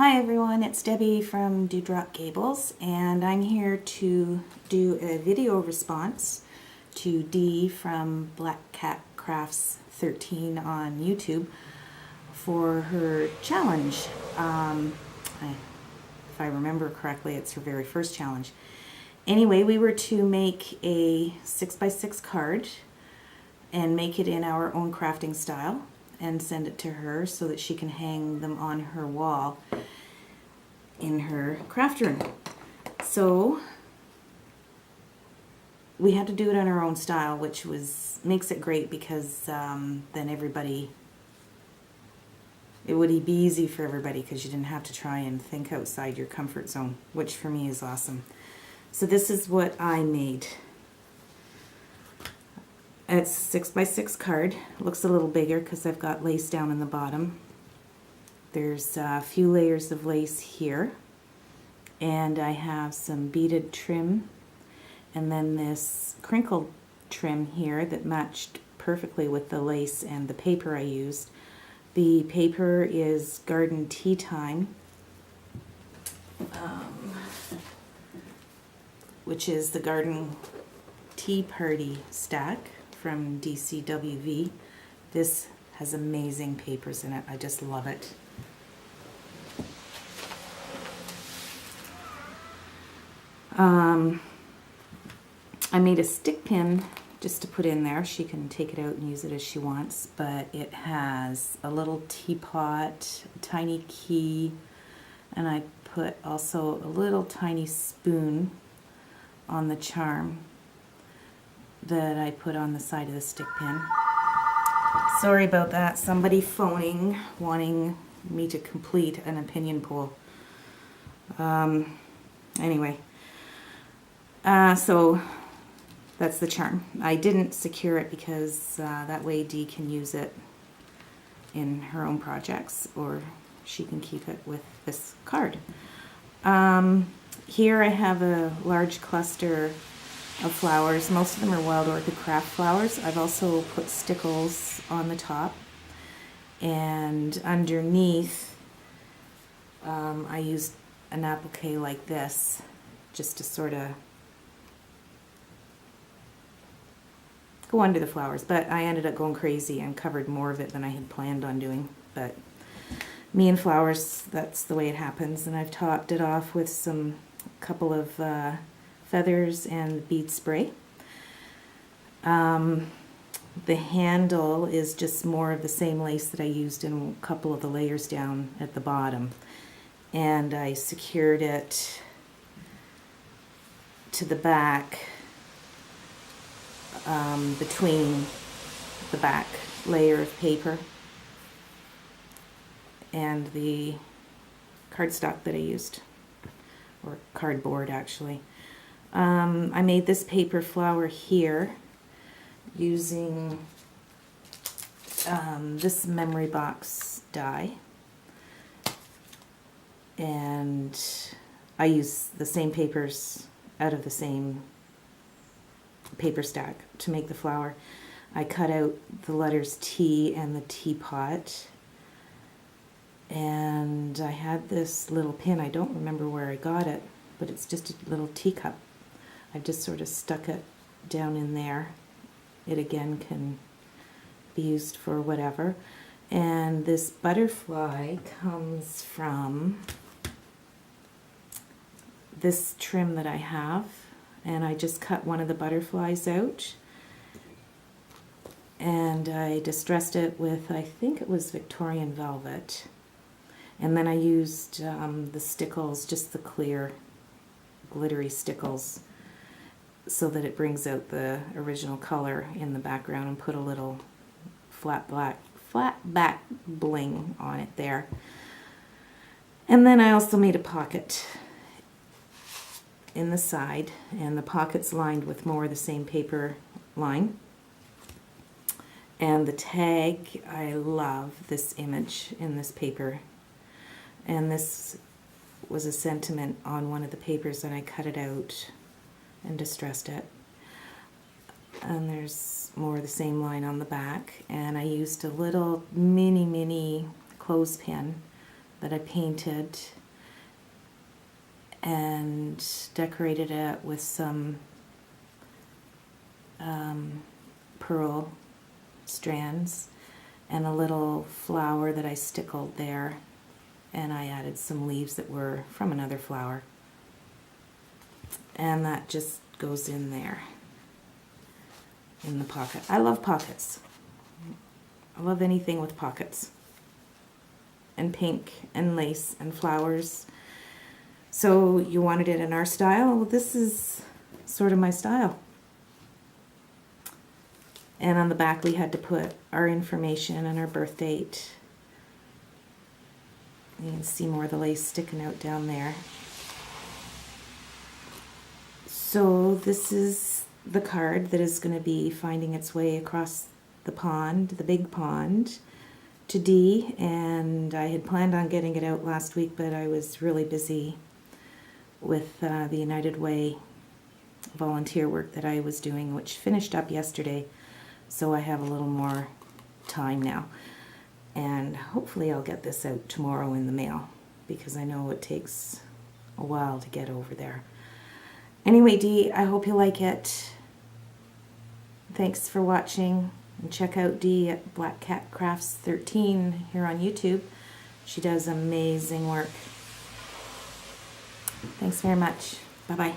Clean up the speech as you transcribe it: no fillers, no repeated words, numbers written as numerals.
Hi everyone, it's Debbie from Dewdrop Gables, and I'm here to do a video response to Dee from BlackCatCrafts13 on YouTube for her challenge. If I remember correctly, it's her very first challenge. Anyway, we were to make a 6x6 card and make it in our own crafting style and send it to her so that she can hang them on her wall in her craft room. So we had to do it in our own style, which makes it great because then it would be easy for everybody because you didn't have to try and think outside your comfort zone, which for me is awesome. So this is what I made. It's a 6x6 card. It looks a little bigger because I've got lace down in the bottom. There's a few layers of lace here, and I have some beaded trim, and then this crinkled trim here that matched perfectly with the lace and the paper I used. The paper is Garden Tea Time, which is the Garden Tea Party stack from DCWV. This has amazing papers in it. I just love it. I made a stick pin just to put in there. She can take it out and use it as she wants, but it has a little teapot, a tiny key, and I put also a little tiny spoon on the charm that I put on the side of the stick pin. Sorry about that. Somebody phoning, wanting me to complete an opinion poll. Anyway, so that's the charm. I didn't secure it because that way Dee can use it in her own projects, or she can keep it with this card. Here I have a large cluster of flowers. Most of them are wild orchid craft flowers. I've also put stickles on the top, and underneath I used an applique like this just to sort of go under the flowers, but I ended up going crazy and covered more of it than I had planned on doing. But me and flowers, that's the way it happens. And I've topped it off with some couple of feathers and bead spray. The handle is just more of the same lace that I used in a couple of the layers down at the bottom, and I secured it to the back between the back layer of paper and the cardstock that I used, or cardboard actually. I made this paper flower here using this memory box die, and I use the same papers out of the same paper stack to make the flower. I cut out the letters T and the teapot, and I had this little pin. I don't remember where I got it, but it's just a little teacup. I just sort of stuck it down in there. It again can be used for whatever. And this butterfly comes from this trim that I have, and I just cut one of the butterflies out, and I distressed it with, I think it was Victorian velvet, and then I used the stickles, just the clear glittery stickles, so that it brings out the original color in the background, and put a little flat back bling on it there. And then I also made a pocket in the side, and the pocket's lined with more of the same paper line. And the tag, I love this image in this paper, and this was a sentiment on one of the papers, and I cut it out and distressed it. And there's more of the same line on the back, and I used a little mini clothespin that I painted and decorated it with some pearl strands and a little flower that I stickled there, and I added some leaves that were from another flower, and that just goes in there in the pocket. I love pockets. I love anything with pockets and pink and lace and flowers. So you wanted it in our style? Well, this is sort of my style. And on the back we had to put our information and our birth date. You can see more of the lace sticking out down there. So this is the card that is going to be finding its way across the pond, the big pond, to Dee, and I had planned on getting it out last week, but I was really busy with the United Way volunteer work that I was doing, which finished up yesterday, so I have a little more time now. And hopefully I'll get this out tomorrow in the mail, because I know it takes a while to get over there. Anyway, Dee, I hope you like it. Thanks for watching, and check out Dee at BlackCatCrafts13 here on YouTube. She does amazing work. Thanks very much. Bye-bye.